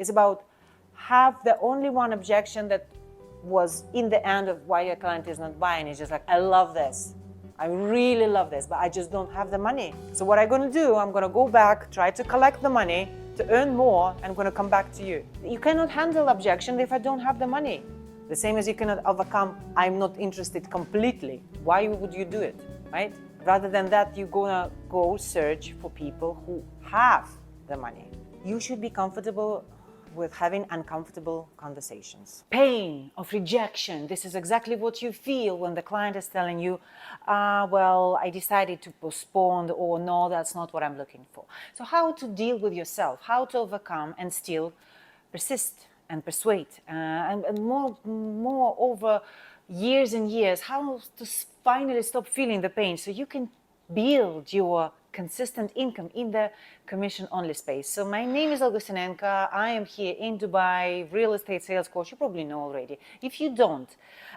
It's about have the only one objection that was in the end of why your client is not buying. It's just like, I love this. I really love this, but I just don't have the money. So what I'm going to do, I'm going to go back, try to collect the money to earn more, and I'm going to come back to you. You cannot handle objection if I don't have the money. The same as you cannot overcome, I'm not interested completely. Why would you do it, right? Rather than that, you're going to go search for people who have the money. You should be comfortable with having uncomfortable conversations. Pain of rejection. This is exactly what you feel when the client is telling you, well, I decided to postpone, or no, that's not what I'm looking for. So how to deal with yourself, how to overcome and still persist and persuade, and more over years and years, how to finally stop feeling the pain so you can build your consistent income in the commission-only space. So my name is Augustinenko. I am here in Dubai, real estate sales coach. You probably know already. If you don't,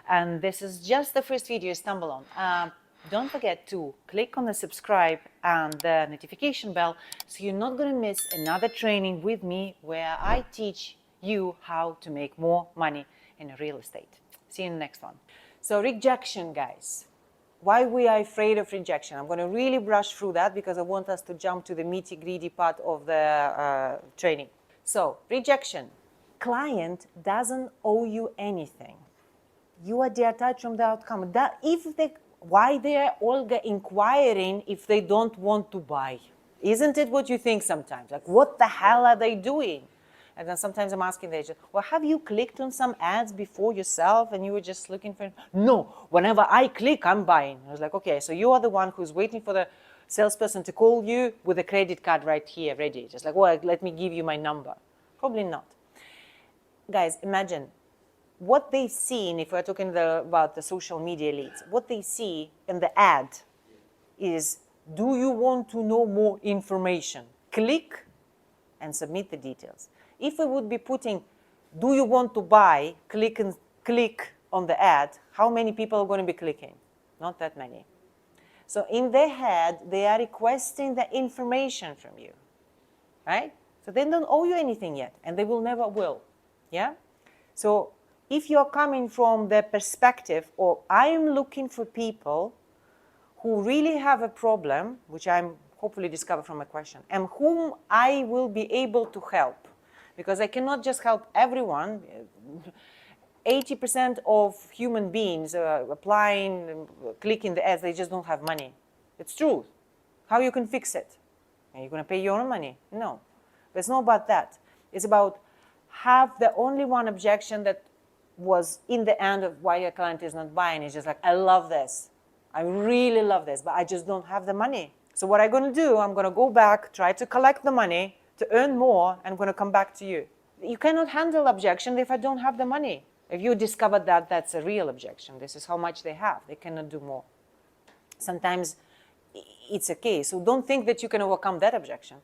and this is just the first video you stumble on, don't forget to click on the subscribe and the notification bell so you're not going to miss another training with me where I teach you how to make more money in real estate. See you in the next one. So rejection, guys. Why we are afraid of rejection. I'm going to really brush through that because I want us to jump to the meaty, greedy part of the training. So, rejection. Client doesn't owe you anything. You are detached from the outcome. Why they are all inquiring if they don't want to buy? Isn't it what you think sometimes? Like, what the hell are they doing? And then sometimes I'm asking the agent, well, have you clicked on some ads before yourself and you were just looking for it? No, whenever I click, I'm buying. I was like, okay, so you are the one who's waiting for the salesperson to call you with a credit card right here, ready. Just like, well, let me give you my number. Probably not. Guys, imagine what they've seen, if we're talking about the social media leads, what they see in the ad is, do you want to know more information? Click and submit the details. If we would be putting, do you want to buy, click on the ad, how many people are going to be clicking? Not that many. So in their head, they are requesting the information from you, right? So they don't owe you anything yet, and they will never will, yeah? So if you're coming from the perspective of, I am looking for people who really have a problem, which I'm hopefully discover from a question, and whom I will be able to help. Because I cannot just help everyone. 80% of human beings applying, clicking the ads, they just don't have money. It's true. How you can fix it? Are you going to pay your own money? No. But it's not about that. It's about have the only one objection that was in the end of why your client is not buying. It's just like, I love this. I really love this, but I just don't have the money. So what I'm going to do, I'm going to go back, try to collect the money to earn more, and I'm going to come back to you. You cannot handle objection if I don't have the money. If you discover that that's a real objection, this is how much they have. They cannot do more. Sometimes it's okay. So don't think that you can overcome that objection.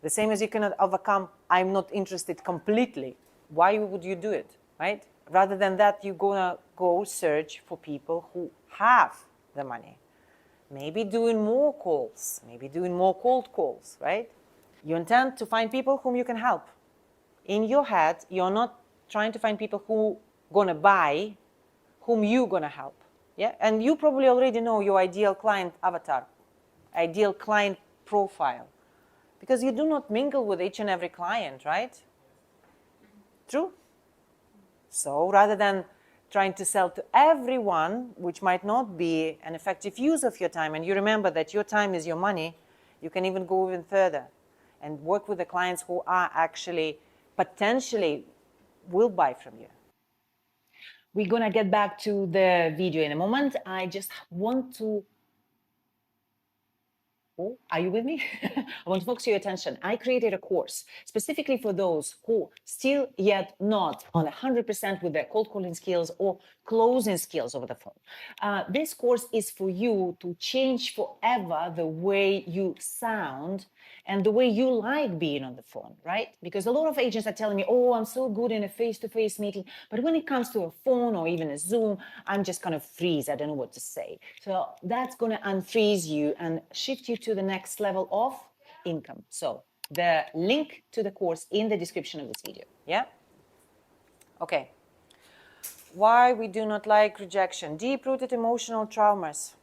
The same as you cannot overcome, I'm not interested completely. Why would you do it, right? Rather than that, you're going to go search for people who have the money. Maybe doing more calls, maybe doing more cold calls, right? You intend to find people whom you can help. In your head, you're not trying to find people who gonna buy, whom you gonna help. Yeah, and you probably already know your ideal client avatar, ideal client profile, because you do not mingle with each and every client, right? True. So rather than trying to sell to everyone, which might not be an effective use of your time, and you remember that your time is your money, you can even go even further and work with the clients who are actually potentially will buy from you. We're going to get back to the video in a moment. I just want to Oh, are you with me? I want to focus your attention. I created a course specifically for those who still yet not on 100% with their cold calling skills or closing skills over the phone. This course is for you to change forever the way you sound and the way you like being on the phone, right? Because a lot of agents are telling me, oh, I'm so good in a face-to-face meeting, but when it comes to a phone or even a Zoom, I'm just kind of freeze. I don't know what to say. So that's going to unfreeze you and shift you to the next level of income. So the link to the course in the description of this video. Yeah? Okay. Why we do not like rejection. Deep-rooted emotional traumas.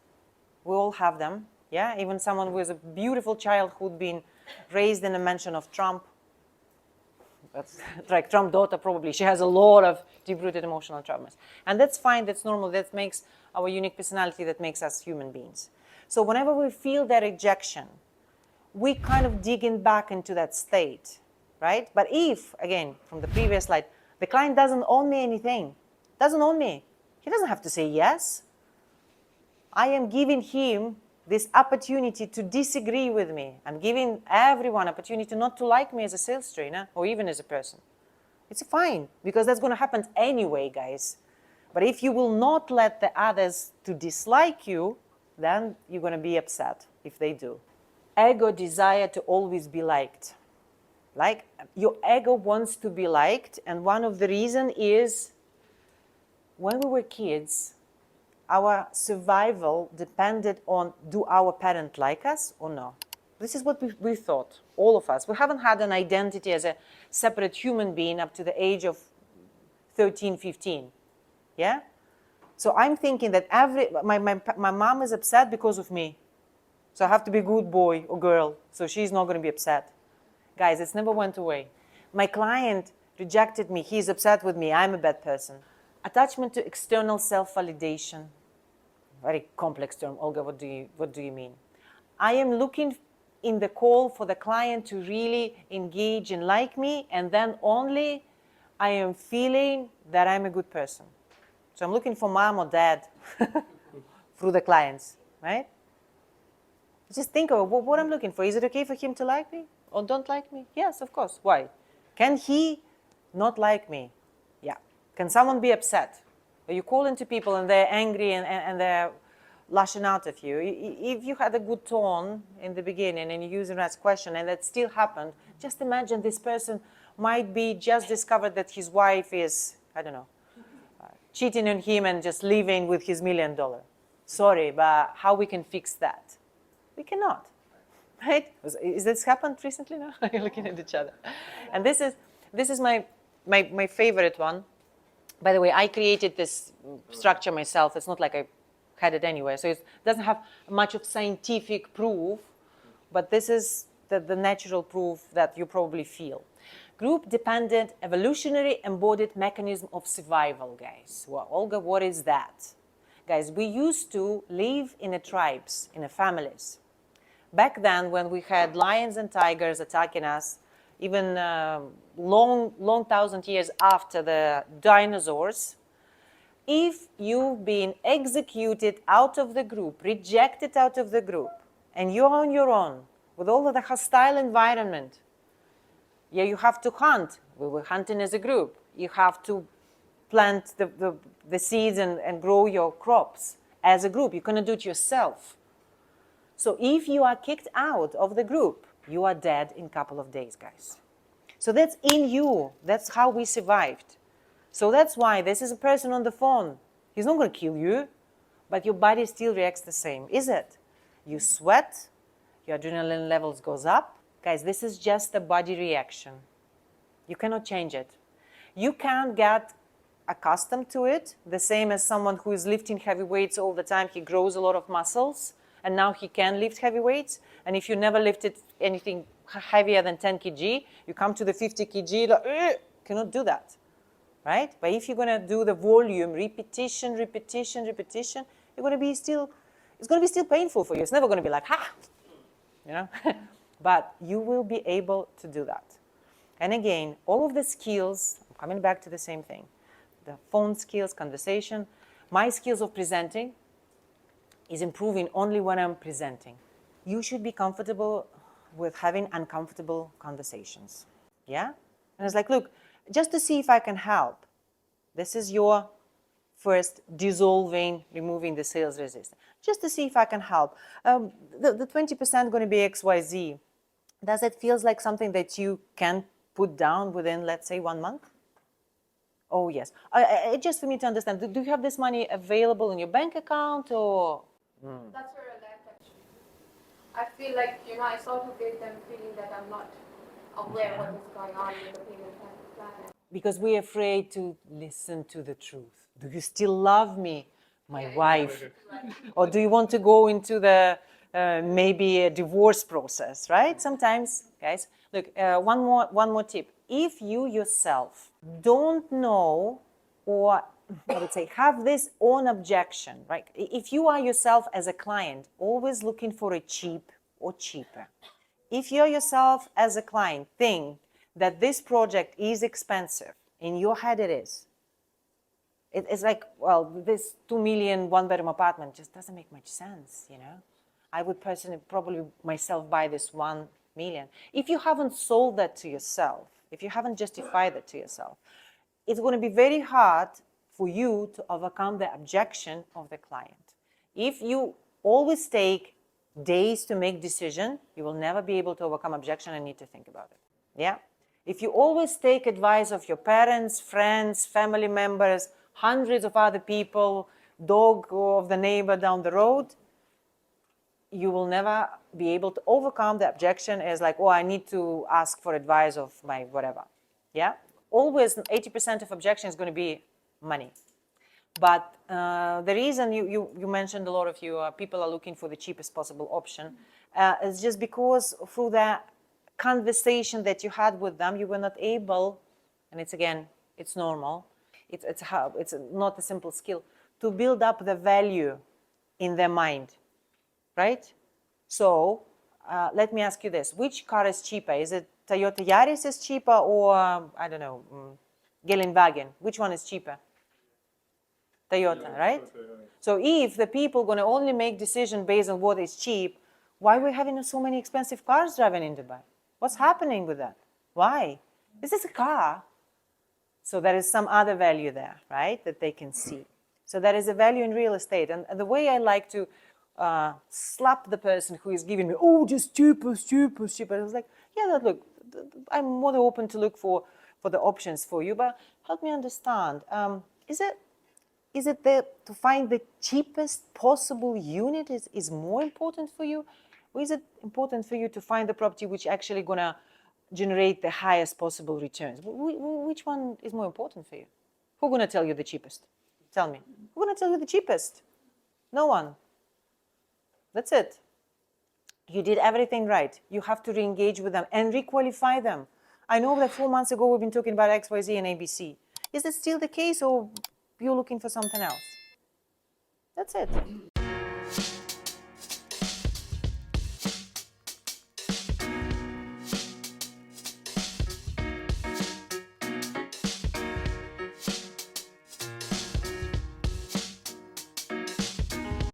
We all have them. Yeah? Even someone with a beautiful childhood being raised in a mansion of Trump. That's like Trump daughter probably. She has a lot of deep-rooted emotional traumas. And that's fine, that's normal. That makes our unique personality, that makes us human beings. So whenever we feel that rejection, we kind of dig in back into that state, right? But if, again, from the previous slide, the client doesn't owe me anything, doesn't owe me, he doesn't have to say yes. I am giving him this opportunity to disagree with me. I'm giving everyone opportunity not to like me as a sales trainer or even as a person. It's fine, because that's going to happen anyway, guys. But if you will not let the others to dislike you, then you're going to be upset if they do. Ego desire to always be liked. Like, your ego wants to be liked, and one of the reasons is when we were kids, our survival depended on, do our parent like us or no? This is what we thought, all of us. We haven't had an identity as a separate human being up to the age of 13, 15. Yeah? So I'm thinking that my mom is upset because of me. So I have to be a good boy or girl, so she's not going to be upset. Guys, it's never went away. My client rejected me. He's upset with me. I'm a bad person. Attachment to external self-validation. Very complex term. Olga, what do you mean? I am looking in the call for the client to really engage and like me, and then only I am feeling that I'm a good person. So I'm looking for mom or dad through the clients, right? Just think of what I'm looking for. Is it okay for him to like me or don't like me? Yes, of course. Why? Can he not like me? Yeah. Can someone be upset? You call into people and they're angry and they're lashing out at you. If you had a good tone in the beginning and you use an ask question and that still happened, just imagine this person might be just discovered that his wife is, I don't know, cheating on him and just living with his $1 million. Sorry, but how we can fix that? We cannot, right? Is this happened recently now? You're looking at each other. And this is my favorite one. By the way, I created this structure myself. It's not like I had it anywhere. So it doesn't have much of scientific proof, but this is the natural proof that you probably feel. Group-dependent evolutionary embodied mechanism of survival, guys. Well, Olga, what is that? Guys, we used to live in tribes, in families. Back then, when we had lions and tigers attacking us, even long thousand years after the dinosaurs, if you've been executed out of the group, rejected out of the group, and you're on your own with all of the hostile environment, yeah, you have to hunt. We were hunting as a group. You have to plant the seeds and grow your crops as a group. You cannot do it yourself. So if you are kicked out of the group, you are dead in a couple of days, guys. So that's in you. That's how we survived. So that's why this is a person on the phone. He's not going to kill you, but your body still reacts the same, is it? You sweat, your adrenaline levels goes up. Guys, this is just a body reaction. You cannot change it. You can't get accustomed to it, the same as someone who is lifting heavy weights all the time. He grows a lot of muscles, and now he can lift heavy weights. And if you never lifted anything heavier than 10 kg, you come to the 50 kg, like, cannot do that, right? But if you're going to do the volume, repetition, repetition, repetition, you're going to be still, it's going to be still painful for you. It's never going to be like, ha, you know? But you will be able to do that. And again, all of the skills, I'm coming back to the same thing, the phone skills, conversation, my skills of presenting is improving only when I'm presenting. You should be comfortable with having uncomfortable conversations. Yeah? And it's like, look, just to see if I can help. This is your first dissolving, removing the sales resistance. Just to see if I can help. The 20% going to be XYZ. Does it feel like something that you can put down within, let's say, 1 month? Oh, yes. Just for me to understand, do you have this money available in your bank account or? That's where I left, actually. I feel like, I sort of gave them feeling that I'm not aware what is going on in the previous planet. Because we're afraid to listen to the truth. Do you still love me, my wife? Or do you want to go into the maybe a divorce process, right? Sometimes, guys, look, one more tip. If you yourself don't know, or I would say have this own objection, right? If you are yourself as a client always looking for a cheap or cheaper, if you yourself as a client think that this project is expensive, in your head it is. It's like, well, this 2 million one-bedroom apartment just doesn't make much sense, you know. I would personally probably myself buy this 1 million. If you haven't sold that to yourself, if you haven't justified that to yourself, it's going to be very hard for you to overcome the objection of the client. If you always take days to make decision, you will never be able to overcome objection and need to think about it. Yeah. If you always take advice of your parents, friends, family members, hundreds of other people, dog of the neighbor down the road, you will never be able to overcome the objection as like, oh, I need to ask for advice of my whatever. Yeah. Always 80% of objection is going to be money. But the reason you mentioned, a lot of you people are looking for the cheapest possible option is just because through the conversation that you had with them, you were not able, and it's normal, it's not a simple skill, to build up the value in their mind, right? So let me ask you this: which car is cheaper? Is it Toyota Yaris is cheaper, or I don't know, Geländewagen? Which one is cheaper? Toyota, right? So if the people going to only make decision based on what is cheap, why are we having so many expensive cars driving in Dubai? What's happening with that? Why? This is a car. So there is some other value there, right, that they can see. So there is a value in real estate. And the way I like to slap the person who is giving me, oh, just cheaper, cheaper, cheaper. I was like, yeah, look, I'm more than open to look for the options for you, but help me understand. Is it to find the cheapest possible unit is more important for you? Or is it important for you to find the property which actually going to generate the highest possible returns? Which one is more important for you? Who's going to tell you the cheapest? Tell me. Who's going to tell you the cheapest? No one. That's it. You did everything right. You have to re-engage with them and re-qualify them. I know that 4 months ago we've been talking about XYZ and ABC. Is it still the case, or you're looking for something else? That's it.